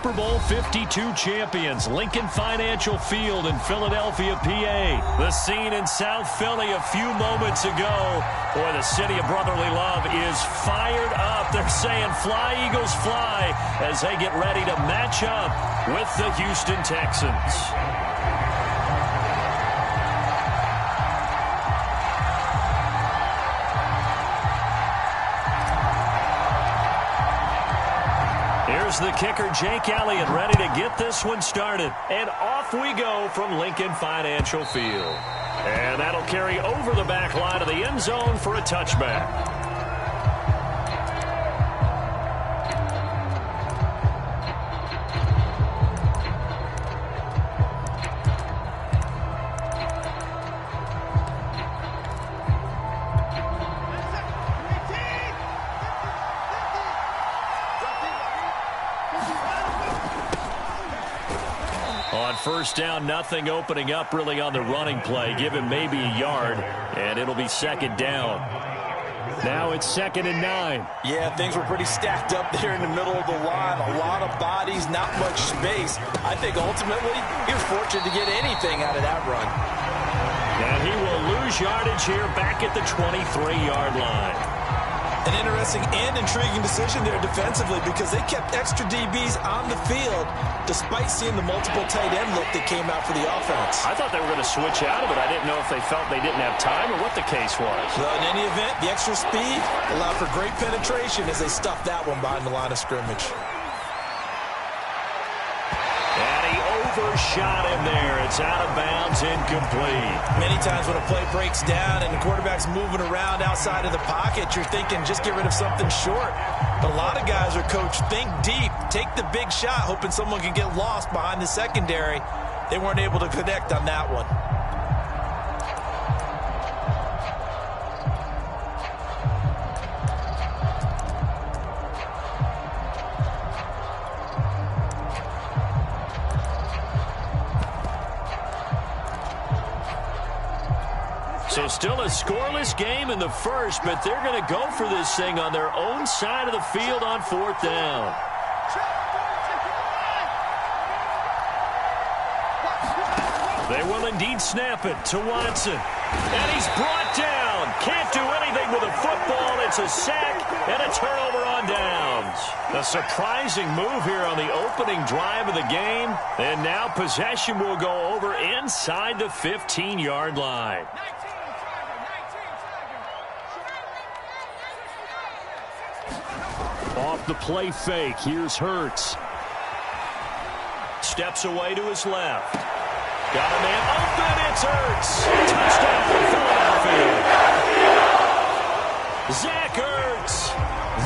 Super Bowl 52 champions, Lincoln Financial Field in Philadelphia, PA. The scene in South Philly a few moments ago. Boy, the city of brotherly love is fired up. They're saying, "Fly, Eagles, fly," as they get ready to match up with the Houston Texans. Here's the kicker, Jake Elliott, ready to get this one started. And off we go from Lincoln Financial Field. And that'll carry over the back line of the end zone for a touchback. On first down, nothing opening up really on the running play. Give him maybe a yard, and it'll be second down. Now it's 2nd and 9. Yeah, things were pretty stacked up there in the middle of the line. A lot of bodies, not much space. I think ultimately he was fortunate to get anything out of that run. And he will lose yardage here back at the 23-yard line. An interesting and intriguing decision there defensively because they kept extra DBs on the field despite seeing the multiple tight end look that came out for the offense. I thought they were going to switch out of it. I didn't know if they felt they didn't have time or what the case was. Well, in any event, the extra speed allowed for great penetration as they stuffed that one behind the line of scrimmage. Overshot him there. It's out of bounds, incomplete. Many times when a play breaks down and the quarterback's moving around outside of the pocket, you're thinking just get rid of something short. But a lot of guys are coached, think deep, take the big shot, hoping someone can get lost behind the secondary. They weren't able to connect on that one. So still a scoreless game in the first, but they're going to go for this thing on their own side of the field on 4th down. They will indeed snap it to Watson. And he's brought down. Can't do anything with a football. It's a sack and a turnover on downs. A surprising move here on the opening drive of the game. And now possession will go over inside the 15-yard line. Off the play fake, here's Hurts. Steps away to his left. Got a man open, it's Hurts. Touchdown for Philadelphia. Zach Ertz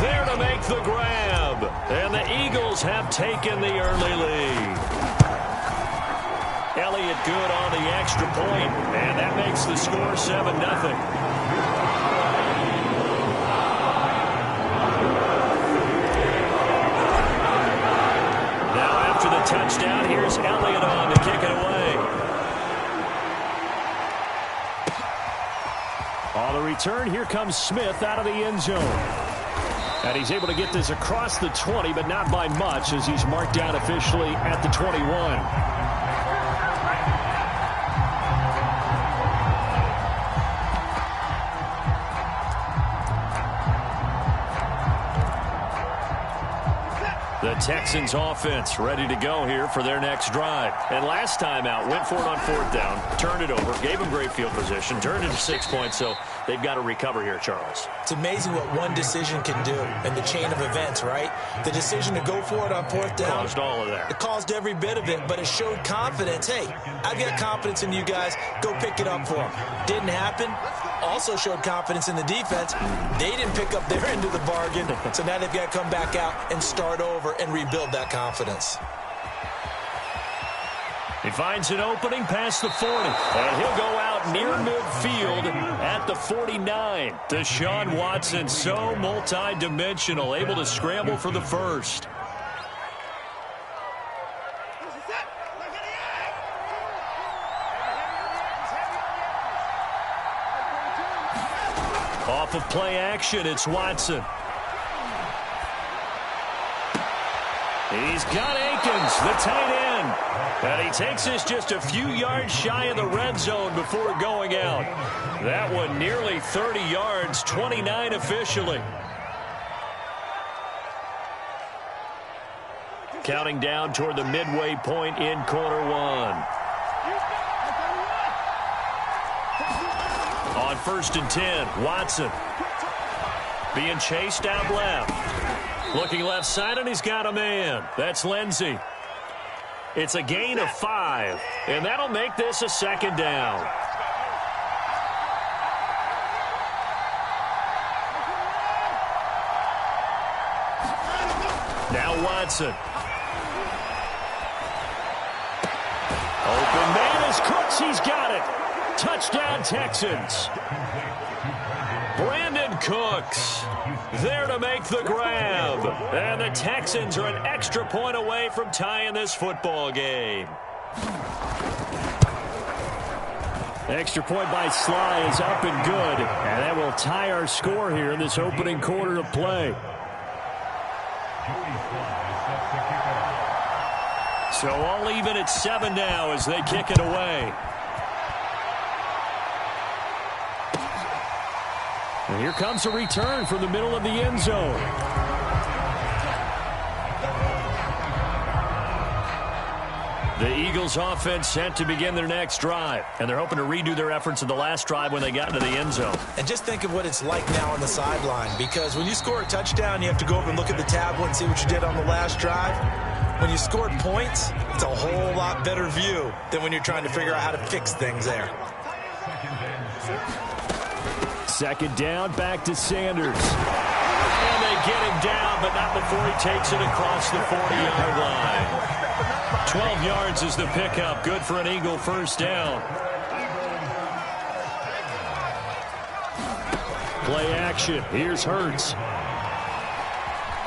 there to make the grab. And the Eagles have taken the early lead. Elliott good on the extra point, and that makes the score 7-0. Touchdown. Here's Elliott on to kick it away. On the return, here comes Smith out of the end zone. And he's able to get this across the 20, but not by much as he's marked down officially at the 21. The Texans offense ready to go here for their next drive. And last time out, went for it on 4th down, turned it over, gave them great field position, turned it to 6 points, so they've got to recover here, Charles. It's amazing what one decision can do in the chain of events, right? The decision to go for it on 4th down. Caused all of that. It caused every bit of it, but it showed confidence. Hey, I've got confidence in you guys. Go pick it up for them. Didn't happen. Also showed confidence in the defense. They didn't pick up their end of the bargain, so now they've got to come back out and start over and rebuild that confidence. He finds an opening past the 40, and he'll go out near midfield at the 49. Deshaun Watson, so multi-dimensional, able to scramble for the first. Off of play action, it's Watson. He's got Akins, the tight end. And he takes this just a few yards shy of the red zone before going out. That one nearly 30 yards, 29 officially. Counting down toward the midway point in quarter one. On 1st and 10, Watson. Being chased out left. Looking left side, and he's got a man. That's Lindsey. It's a gain of 5, and that'll make this a second down. Now Watson. Open man is Cooks. He's got it. Touchdown, Texans. Brandon Cooks there to make the grab. And the Texans are an extra point away from tying this football game. Extra point by Sly is up and good. And that will tie our score here in this opening quarter of play. So all even at 7 now as they kick it away. And here comes a return from the middle of the end zone. The Eagles offense set to begin their next drive. And they're hoping to redo their efforts of the last drive when they got into the end zone. And just think of what it's like now on the sideline. Because when you score a touchdown, you have to go over and look at the tablet and see what you did on the last drive. When you scored points, it's a whole lot better view than when you're trying to figure out how to fix things there. Second down, back to Sanders. And they get him down, but not before he takes it across the 40-yard line. 12 yards is the pickup. Good for an Eagle first down. Play action. Here's Hurts.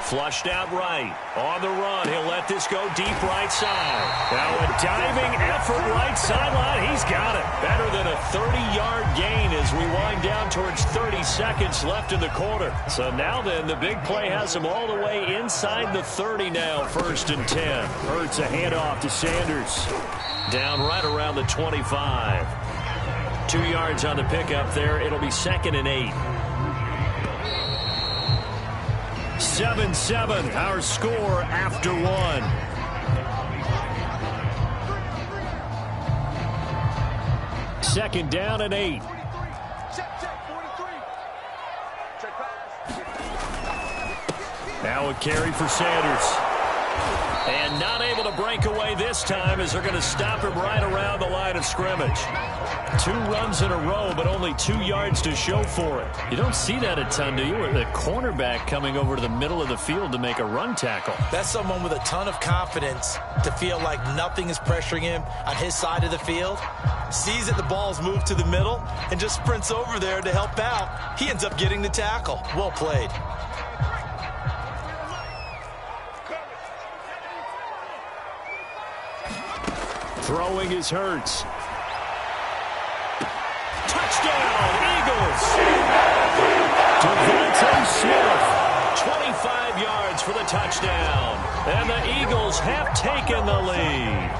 Flushed out right. On the run. He'll let this go deep right side. Now a diving effort right sideline. He's got it. Better than a 30-yard gain as we wind down towards 30 seconds left in the quarter. So now then, the big play has him all the way inside the 30 now. 1st and 10. Hurts a handoff to Sanders. Down right around the 25. 2 yards on the pickup there. It'll be 2nd and 8. 7-7, our score after 1. Second down and 8. Now a carry for Sanders. And not able to break away this time as they're going to stop him right around the line of scrimmage. 2 runs in a row, but only 2 yards to show for it. You don't see that a ton, do you? With the cornerback coming over to the middle of the field to make a run tackle. That's someone with a ton of confidence to feel like nothing is pressuring him on his side of the field. Sees that the ball's moved to the middle and just sprints over there to help out. He ends up getting the tackle. Well played. Throwing is Hurts. Touchdown, Eagles! Devontae Smith, 25 yards for the touchdown. And the Eagles have taken the lead.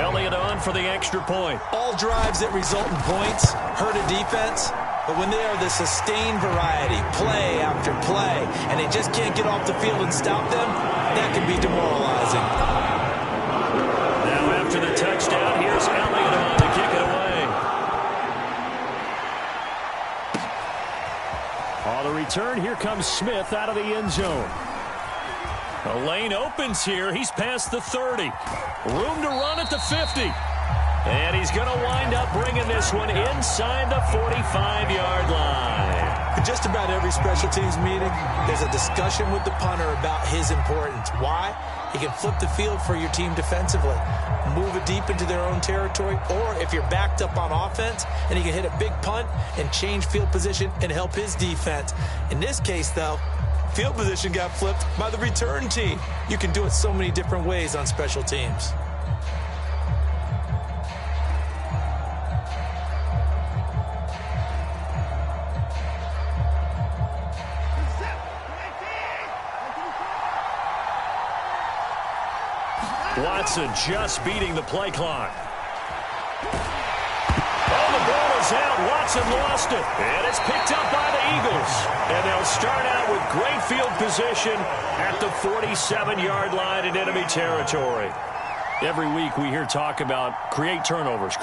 Elliott on for the extra point. All drives that result in points hurt a defense, but when they are the sustained variety, play after play, and they just can't get off the field and stop them, that can be demoralizing. To the touchdown, here's Elliott on to kick it away. On the return, here comes Smith out of the end zone. The lane opens here. He's past the 30. Room to run at the 50. And he's going to wind up bringing this one inside the 45-yard line. In just about every special teams meeting, there's a discussion with the punter about his importance. Why? He can flip the field for your team defensively, move it deep into their own territory, or if you're backed up on offense, and he can hit a big punt and change field position and help his defense. In this case, though, field position got flipped by the return team. You can do it so many different ways on special teams. Watson just beating the play clock. Oh, the ball is out. Watson lost it. And it's picked up by the Eagles. And they'll start out with great field position at the 47-yard line in enemy territory. Every week we hear talk about create turnovers.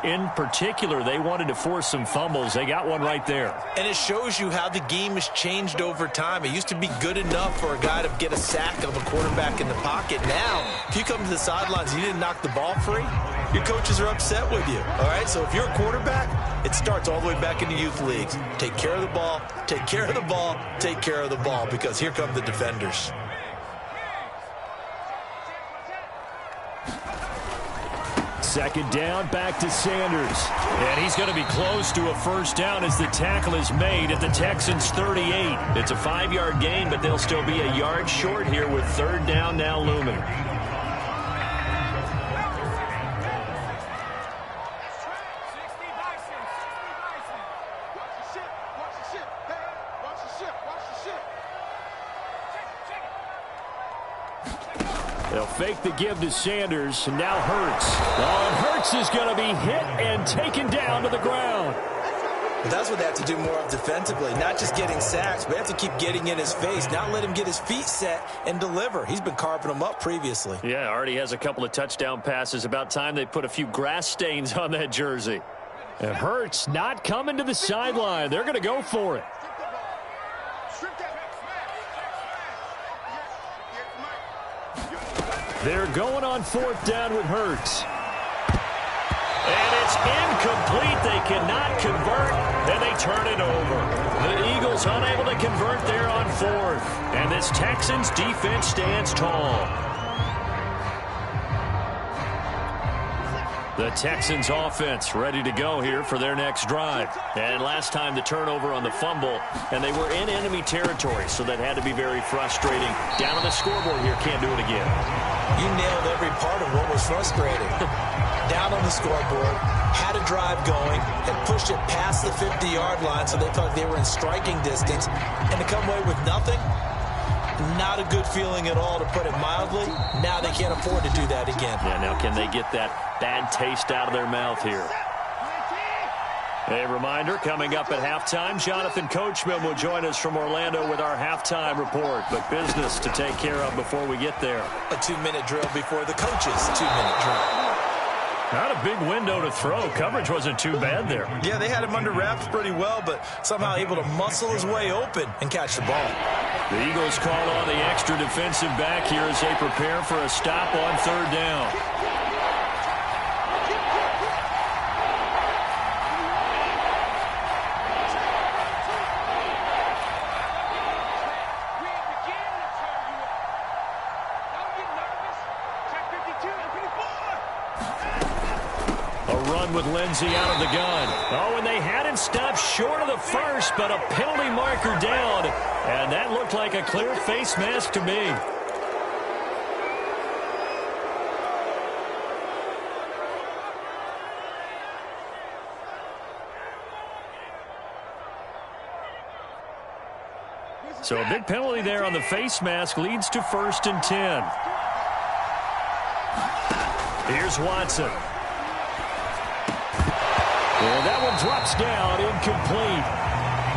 In particular, they wanted to force some fumbles. They got one right there. And it shows you how the game has changed over time. It used to be good enough for a guy to get a sack of a quarterback in the pocket. Now, if you come to the sidelines and you didn't knock the ball free, your coaches are upset with you. All right, so if you're a quarterback, it starts all the way back in the youth leagues. Take care of the ball, take care of the ball, take care of the ball, because here come the defenders. Second down, back to Sanders. And he's going to be close to a first down as the tackle is made at the Texans' 38. It's a 5-yard gain, but they'll still be a yard short here with third down now looming. They'll fake the give to Sanders, and now Hurts. Oh, and Hurts is going to be hit and taken down to the ground. But that's what they have to do more of defensively, not just getting sacks, but they have to keep getting in his face, not let him get his feet set and deliver. He's been carping them up previously. Yeah, already has a couple of touchdown passes. About time they put a few grass stains on that jersey. And Hurts not coming to the sideline. They're going to go for it. They're going on fourth down with Hurts. And it's incomplete. They cannot convert, and they turn it over. The Eagles unable to convert there on fourth. And this Texans defense stands tall. The Texans offense ready to go here for their next drive. And last time the turnover on the fumble, and they were in enemy territory, so that had to be very frustrating. Down on the scoreboard here, can't do it again. You nailed every part of what was frustrating. Down on the scoreboard, had a drive going, had pushed it past the 50-yard line, so they felt like they were in striking distance, and to come away with nothing, not a good feeling at all, to put it mildly. Now they can't afford to do that again. Yeah, now can they get that bad taste out of their mouth here? A reminder, coming up at halftime, Jonathan Coachman will join us from Orlando with our halftime report. But business to take care of before we get there. A 2-minute drill before the coach's 2-minute drill. Not a big window to throw. Coverage wasn't too bad there. Yeah, they had him under wraps pretty well, but somehow able to muscle his way open and catch the ball. The Eagles call on the extra defensive back here as they prepare for a stop on third down. With Lindsey out of the gun. Oh, and they had him stopped short of the first, but a penalty marker down. And that looked like a clear face mask to me. So a big penalty there on the face mask leads to 1st and 10. Here's Watson. And that one drops down, incomplete.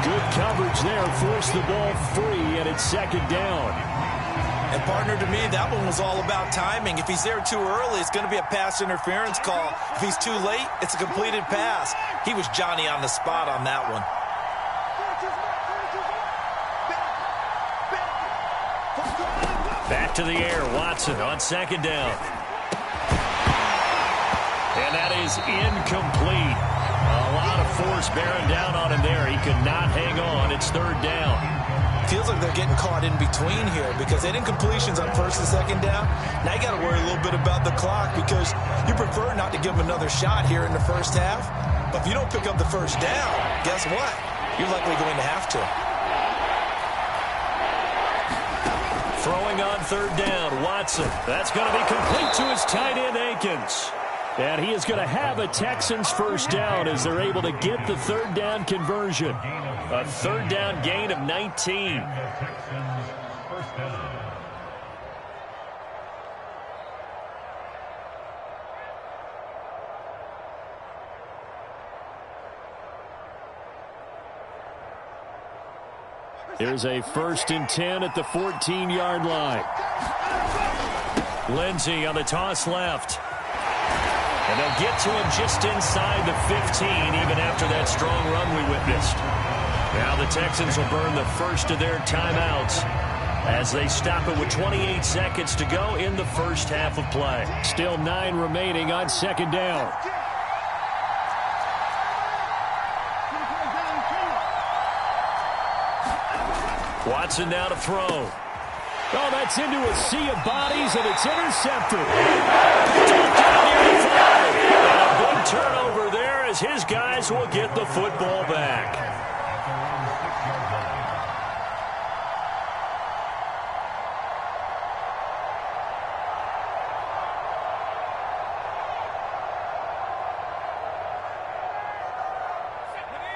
Good coverage there, forced the ball free, and it's second down. And partner, to me, that one was all about timing. If he's there too early, it's going to be a pass interference call. If he's too late, it's a completed pass. He was Johnny on the spot on that one. Back to the air, Watson on second down. And that is incomplete. A lot of force bearing down on him there. He could not hang on. It's third down. Feels like they're getting caught in between here because they didn't completions on first and second down. Now you got to worry a little bit about the clock because you prefer not to give them another shot here in the first half. But if you don't pick up the first down, guess what? You're likely going to have to. Throwing on third down, Watson. That's going to be complete to his tight end, Akins. And he is going to have a Texans first down as they're able to get the third down conversion. A third down gain of 19. Here's a 1st and 10 at the 14-yard line. Lindsey on the toss left. And they'll get to him just inside the 15, even after that strong run we witnessed. Now the Texans will burn the first of their timeouts as they stop it with 28 seconds to go in the first half of play. Still 9 remaining on 2nd down. Watson now to throw. Oh, that's into a sea of bodies, and it's intercepted. And a big turnover there as his guys will get the football back.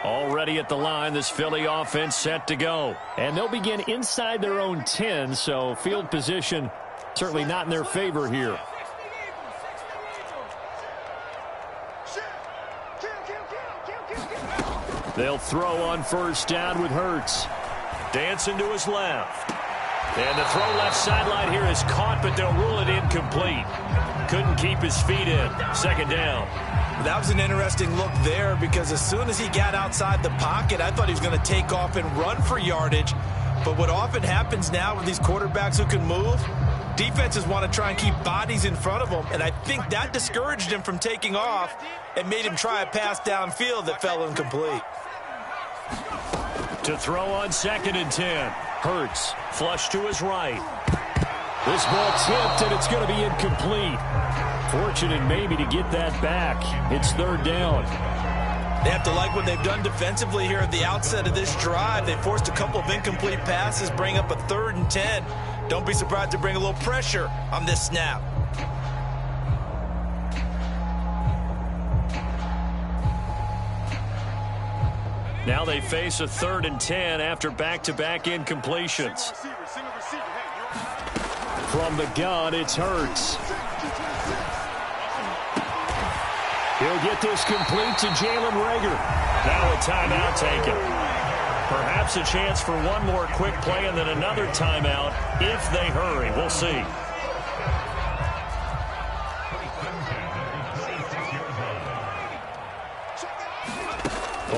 Already at the line, this Philly offense set to go. And they'll begin inside their own 10, so field position certainly not in their favor here. They'll throw on 1st down with Hurts. Dancing to his left. And the throw left sideline here is caught, but they'll rule it incomplete. Couldn't keep his feet in. 2nd down. That was an interesting look there because as soon as he got outside the pocket, I thought he was going to take off and run for yardage. But what often happens now with these quarterbacks who can move, defenses want to try and keep bodies in front of them, and I think that discouraged him from taking off and made him try a pass downfield that fell incomplete. To throw on 2nd and 10. Hurts, flush to his right. This ball tipped, and it's going to be incomplete. Fortunate maybe to get that back. It's 3rd down. They have to like what they've done defensively here at the outset of this drive. They forced a couple of incomplete passes, bring up a 3rd and 10. Don't be surprised to bring a little pressure on this snap. Now they face a 3rd and 10 after back-to-back incompletions. From the gun, it's Hurts. He'll get this complete to Jalen Reagor. Now a timeout taken. Perhaps a chance for one more quick play and then another timeout if they hurry. We'll see.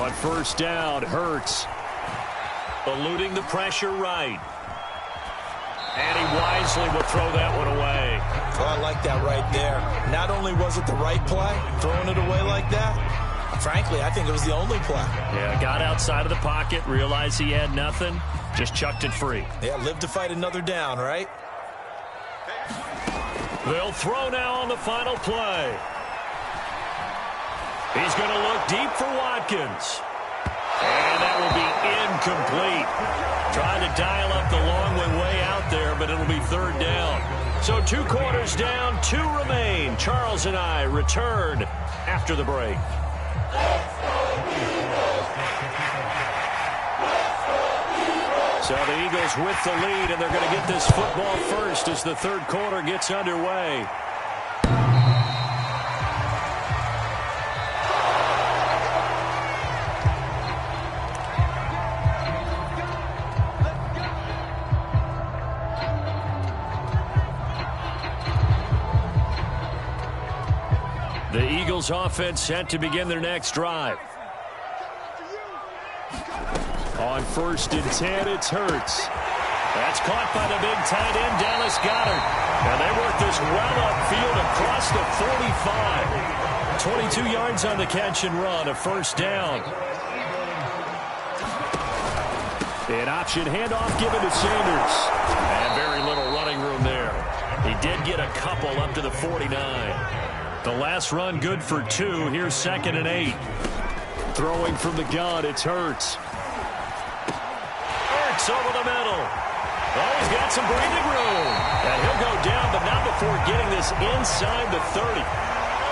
On 1st down, Hurts. Eluding the pressure right. And he wisely will throw that one away. Oh, I like that right there. Not only was it the right play, throwing it away like that, frankly, I think it was the only play. Yeah, got outside of the pocket, realized he had nothing, just chucked it free. Yeah, live to fight another down, right? They'll throw now on the final play. He's going to look deep for Watkins. And that will be incomplete. Trying to dial up the long way out there, but it'll be 3rd down. So 2 quarters down, 2 remain. Charles and I return after the break. So the Eagles with the lead, and they're going to get this football first as the 3rd quarter gets underway. The Eagles offense set to begin their next drive. On 1st and 10, it's Hurts. That's caught by the big tight end, Dallas Goedert. And they work this well upfield across the 45. 22 yards on the catch and run, a 1st down. An option handoff given to Sanders. And very little running room there. He did get a couple up to the 49. The last run good for 2. Here's 2nd and 8. Throwing from the gun, it's Hurts. Hurts over the middle. Oh, he's got some breathing room. And he'll go down, but not before getting this inside the 30.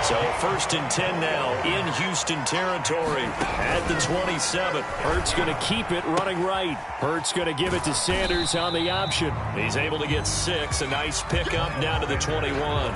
So 1st and 10 now in Houston territory at the 27. Hurts going to keep it running right. Hurts going to give it to Sanders on the option. He's able to get 6. A nice pickup down to the 21.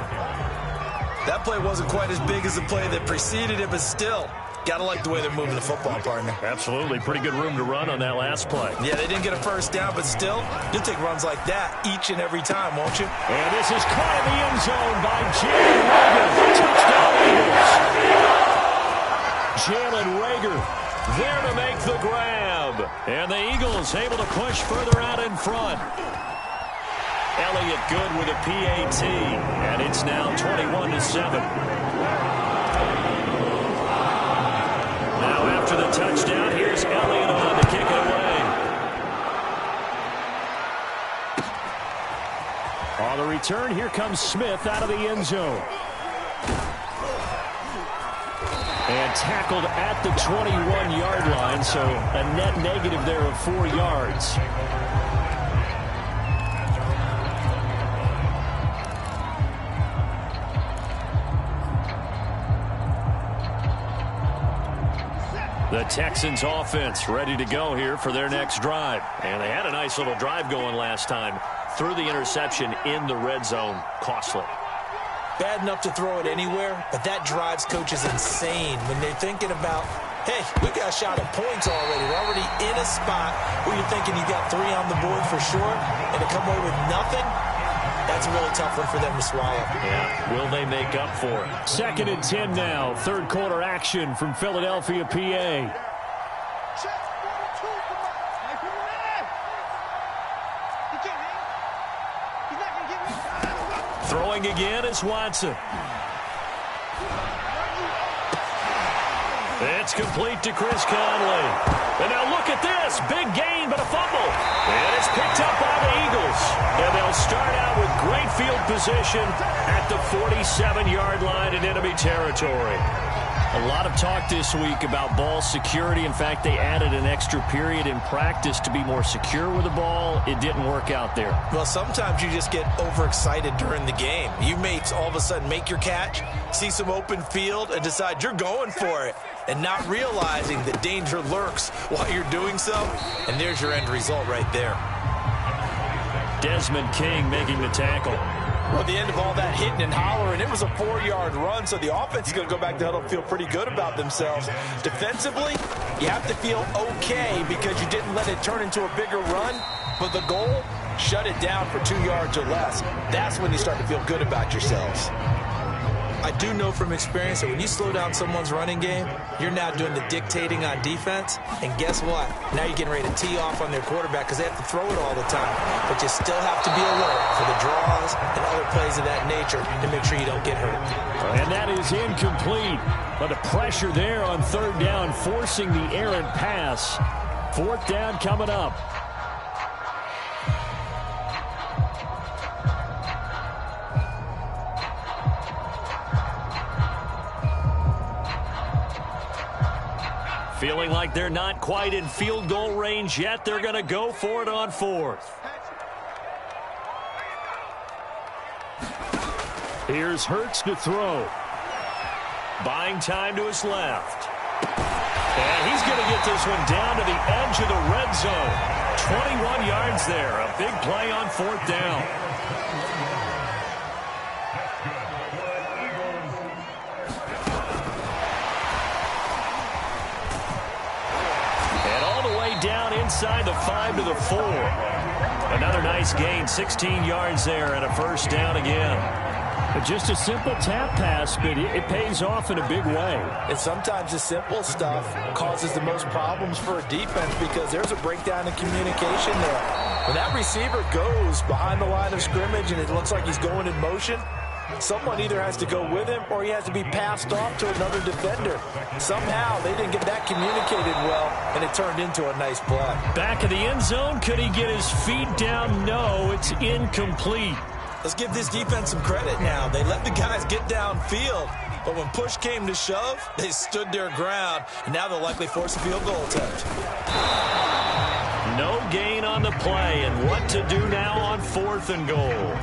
That play wasn't quite as big as the play that preceded it, but still, Gotta like the way they're moving the football, partner. Absolutely. Pretty good room to run on that last play. Yeah, they didn't get a first down, but still, you'll take runs like that each and every time, won't you? And this is caught in the end zone by Jalen Reagor. Touchdown Eagles. Jalen Reagor there to make the grab. And the Eagles able to push further out in front. Elliott good with a PAT. And it's now 21-7. Now after the touchdown, here's Elliott on to kick it away. On the return, here comes Smith out of the end zone. And tackled at the 21-yard line, so a net negative there of 4 yards. The Texans offense ready to go here for their next drive. And they had a nice little drive going last time. Threw the interception in the red zone. Costly. Bad enough to throw it anywhere, but that drives coaches insane when they're thinking about, hey, we got a shot at points already. We're already in a spot where you're thinking you got 3 on the board for sure, and to come away with nothing, that's a really tough one for them to swallow. Yeah, will they make up for it? 2nd and 10 now. Third quarter action from Philadelphia, PA. Throwing again is Watson. It's complete to Chris Conley. And now look at this. Big gain, but a fumble. And it's picked up by the Eagles. And they'll start out with great field position at the 47-yard line in enemy territory. A lot of talk this week about ball security. In fact, they added an extra period in practice to be more secure with the ball. It didn't work out there. Well, sometimes you just get overexcited during the game. You may all of a sudden make your catch, see some open field, and decide you're going for it, and not realizing the danger lurks while you're doing so. And there's your end result right there. Desmond King making the tackle. Well, at the end of all that hitting and hollering, it was a 4-yard run, so the offense is going to go back to huddle and feel pretty good about themselves. Defensively, you have to feel okay because you didn't let it turn into a bigger run, but the goal, shut it down for 2 yards or less. That's when you start to feel good about yourselves. I do know from experience that when you slow down someone's running game, you're now doing the dictating on defense. And guess what? Now you're getting ready to tee off on their quarterback because they have to throw it all the time. But you still have to be alert for the draws and other plays of that nature to make sure you don't get hurt. And that is incomplete. But the pressure there on 3rd down, forcing the errant pass. 4th down coming up. Feeling like they're not quite in field goal range yet. They're going to go for it on 4th. Here's Hurts to throw. Buying time to his left. And he's going to get this one down to the edge of the red zone. 21 yards there. A big play on 4th down. Down inside the 5 to the 4. Another nice gain, 16 yards there and a 1st down again. But just a simple tap pass, but it pays off in a big way. And sometimes the simple stuff causes the most problems for a defense because there's a breakdown in communication there. When that receiver goes behind the line of scrimmage and it looks like he's going in motion, someone either has to go with him or he has to be passed off to another defender. Somehow they didn't get that communicated well, and it turned into a nice play. Back of the end zone. Could he get his feet down? No, it's incomplete. Let's give this defense some credit now. They let the guys get downfield, but when push came to shove, they stood their ground, and now they'll likely force a field goal attempt. No gain on the play, and what to do now on 4th and goal.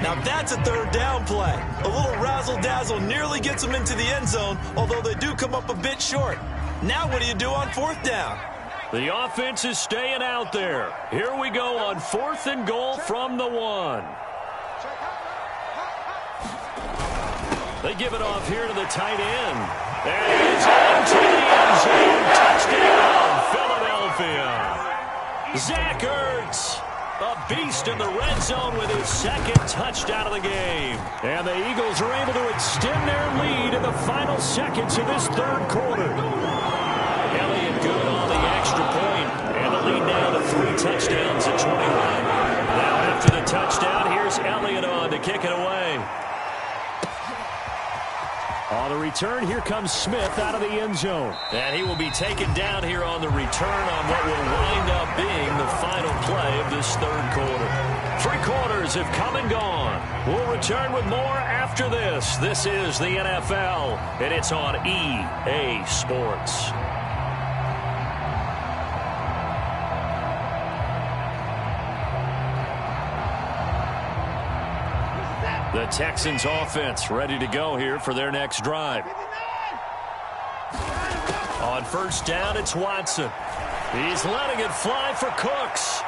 Now that's a 3rd down play. A little razzle-dazzle nearly gets them into the end zone, although they do come up a bit short. Now what do you do on 4th down? The offense is staying out there. Here we go on 4th and goal from the 1. They give it off here to the tight end. And he's into the end zone. Touchdown, Philadelphia. Zach Ertz, a beast in the red zone with his second touchdown of the game. And the Eagles are able to extend their lead in the final seconds of this third quarter. Elliott good on the extra point, and the lead now to 3 touchdowns at 21. Now after the touchdown, here's Elliott on to kick it away. On the return, here comes Smith out of the end zone. And he will be taken down here on the return on what will wind up being the final play of this third quarter. 3 quarters have come and gone. We'll return with more after this. This is the NFL, and it's on EA Sports. The Texans offense ready to go here for their next drive. On first down, it's Watson. He's letting it fly for Cooks.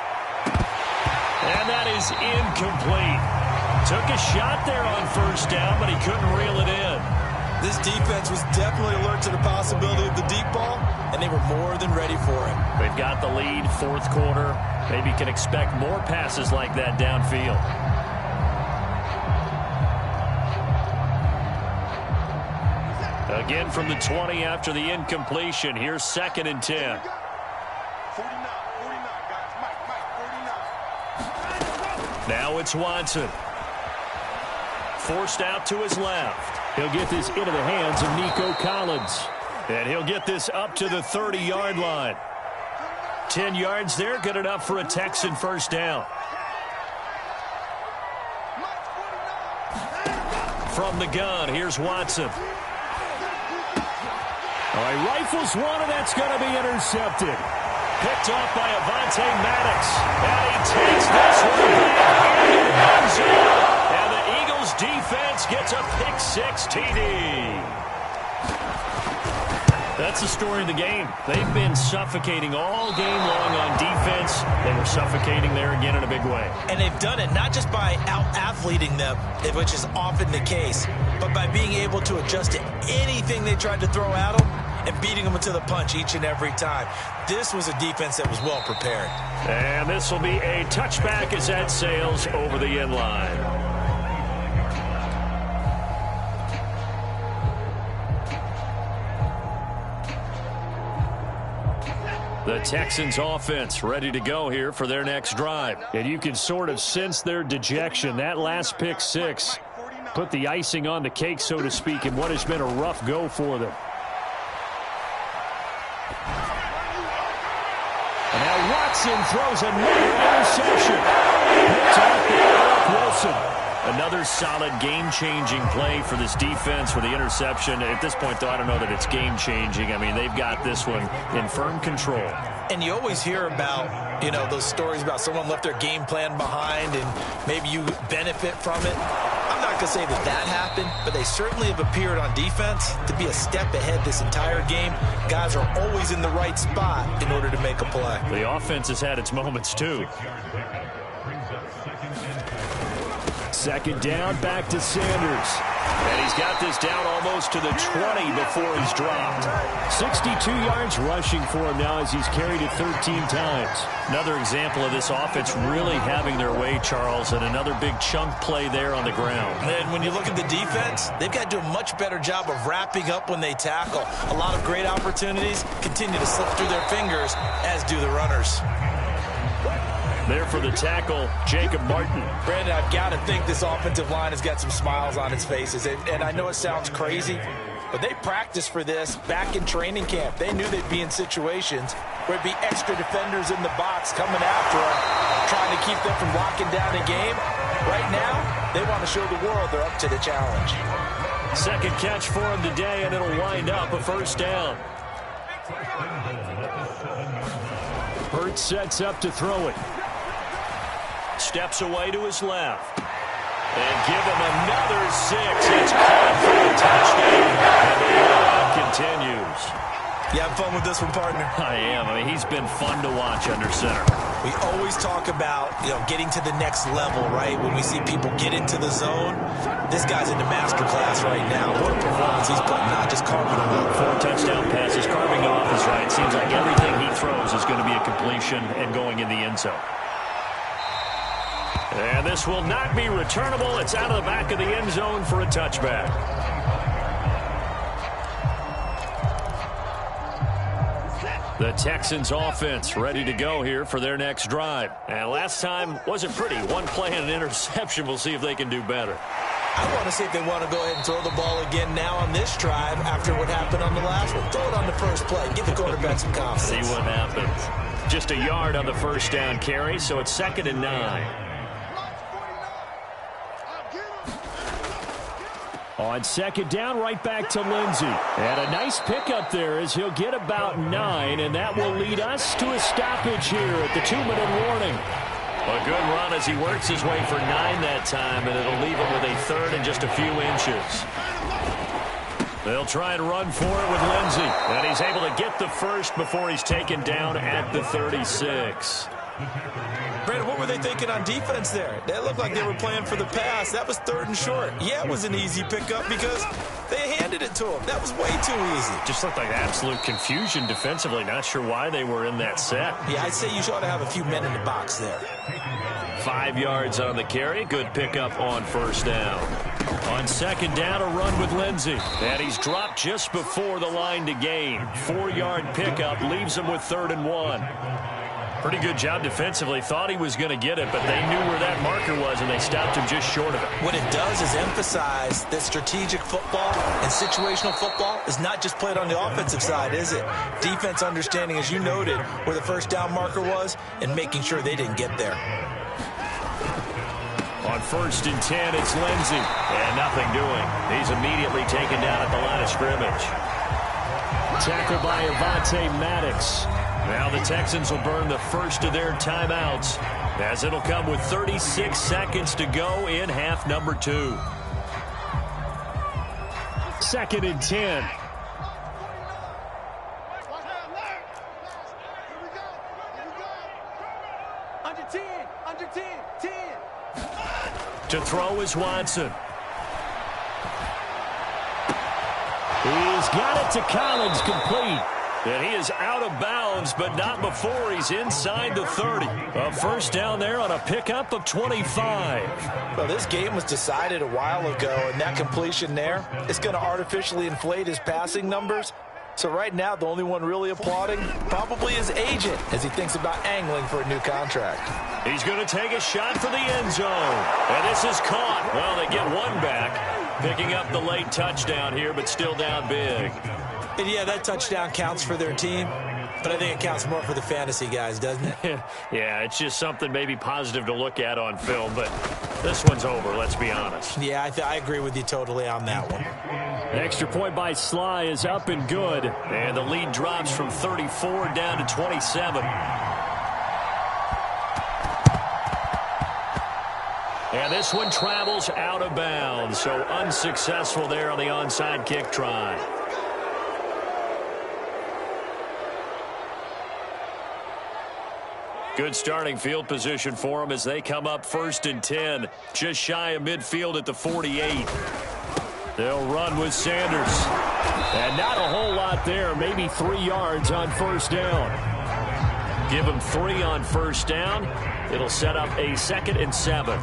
And that is incomplete. Took a shot there on first down, but he couldn't reel it in. This defense was definitely alert to the possibility of the deep ball, and they were more than ready for it. They've got the lead, fourth quarter. Maybe can expect more passes like that downfield. Again from the 20 after the incompletion. Here's 2nd and 10. 49, guys. Mike, 49. Now it's Watson. Forced out to his left. He'll get this into the hands of Nico Collins. And he'll get this up to the 30-yard line. 10 yards there, good enough for a Texan first down. From the gun, here's Watson. All right, rifles one, and that's going to be intercepted. Picked off by Avonte Maddox. And he takes this one back into the end zone. And the Eagles defense gets a pick-6 TD. That's the story of the game. They've been suffocating all game long on defense. They were suffocating there again in a big way. And they've done it not just by out-athleting them, which is often the case, but by being able to adjust to anything they tried to throw at them and beating them to the punch each and every time. This was a defense that was well prepared. And this will be a touchback as that sails over the end line. The Texans offense ready to go here for their next drive. And you can sort of sense their dejection. That last pick-6 put the icing on the cake, so to speak, in what has been a rough go for them. And now Watson throws another interception. Picked off by Eric Wilson. Another solid game-changing play for this defense with the interception. At this point, though, I don't know that it's game-changing. I mean, they've got this one in firm control. And you always hear about, those stories about someone left their game plan behind and maybe you benefit from it. I'm not going to say that happened, but they certainly have appeared on defense to be a step ahead this entire game. Guys are always in the right spot in order to make a play. The offense has had its moments, too. 2nd down, back to Sanders. And he's got this down almost to the 20 before he's dropped. 62 yards rushing for him now as he's carried it 13 times. Another example of this offense really having their way, Charles, and another big chunk play there on the ground. And when you look at the defense, they've got to do a much better job of wrapping up when they tackle. A lot of great opportunities continue to slip through their fingers, as do the runners. There for the tackle, Jacob Martin. Brandon, I've got to think this offensive line has got some smiles on its faces. And I know it sounds crazy, but they practiced for this back in training camp. They knew they'd be in situations where it'd be extra defenders in the box coming after them, trying to keep them from locking down a game. Right now, they want to show the world they're up to the challenge. Second catch for him today, and it'll wind up a first down. Hurts sets up to throw it. Steps away to his left. And give him another 6. It's caught for a touchdown. And the rollout continues. You having fun with this one, partner? I am. I mean, he's been fun to watch under center. We always talk about, getting to the next level, right? When we see people get into the zone, this guy's in the master class right now. What a performance he's putting, not just carving them up. 4 touchdown passes, carving them off his right. Seems like everything he throws is going to be a completion and going in the end zone. And this will not be returnable. It's out of the back of the end zone for a touchback. The Texans offense ready to go here for their next drive. And last time wasn't pretty. One play and an interception. We'll see if they can do better. I want to see if they want to go ahead and throw the ball again now on this drive after what happened on the last one. Throw it on the first play. Give the quarterback some confidence. See what happens. Just a yard on the first down carry, so it's 2nd and 9. On 2nd down, right back to Lindsey. And a nice pickup there as he'll get about 9, and that will lead us to a stoppage here at the 2-minute warning. A good run as he works his way for 9 that time, and it'll leave him with a 3rd and just a few inches. They'll try and run for it with Lindsey, and he's able to get the first before he's taken down at the 36. Brandon, what were they thinking on defense there? They looked like they were playing for the pass. That was 3rd and short. Yeah, it was an easy pickup because they handed it to him. That was way too easy. Just looked like absolute confusion defensively. Not sure why they were in that set. Yeah, I'd say you ought to have a few men in the box there. 5 yards on the carry. Good pickup on 1st down. On 2nd down, a run with Lindsey. And he's dropped just before the line to gain. 4-yard pickup leaves him with 3rd and 1. Pretty good job defensively. Thought he was going to get it, but they knew where that marker was, and they stopped him just short of it. What it does is emphasize that strategic football and situational football is not just played on the offensive side, is it? Defense understanding, as you noted, where the 1st down marker was and making sure they didn't get there. On 1st and 10, it's Lindsey. And nothing doing. He's immediately taken down at the line of scrimmage. Tackled by Avonte Maddox. Now the Texans will burn the first of their timeouts, as it'll come with 36 seconds to go in half number 2. 2nd and 10. Under 10. To throw is Watson. He's got it to Collins, complete. And he is out of bounds, but not before he's inside the 30. A 1st down there on a pickup of 25. Well, this game was decided a while ago, and that completion there is going to artificially inflate his passing numbers. So right now, the only one really applauding probably his agent as he thinks about angling for a new contract. He's going to take a shot for the end zone. And this is caught. Well, they get one back, picking up the late touchdown here, but still down big. And yeah, that touchdown counts for their team, but I think it counts more for the fantasy guys, doesn't it? Yeah, it's just something maybe positive to look at on film, but this one's over, let's be honest. Yeah, I agree with you totally on that one. Extra point by Sly is up and good, and the lead drops from 34 down to 27. And this one travels out of bounds, so unsuccessful there on the onside kick try. Good starting field position for them as they come up 1st and 10, just shy of midfield at the 48. They'll run with Sanders. And not a whole lot there, maybe 3 yards on 1st down. Give them 3 on 1st down. It'll set up a 2nd and 7.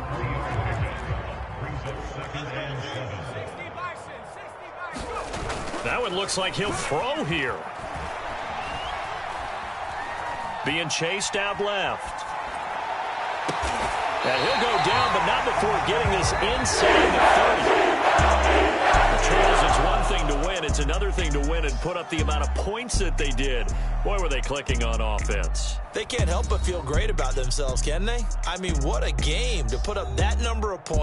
That one looks like he'll throw here. Being chased out left. And he'll go down, but not before getting this inside the 30. The Trails, it's one thing to win. It's another thing to win and put up the amount of points that they did. Boy, were they clicking on offense. They can't help but feel great about themselves, can they? I mean, what a game to put up that number of points.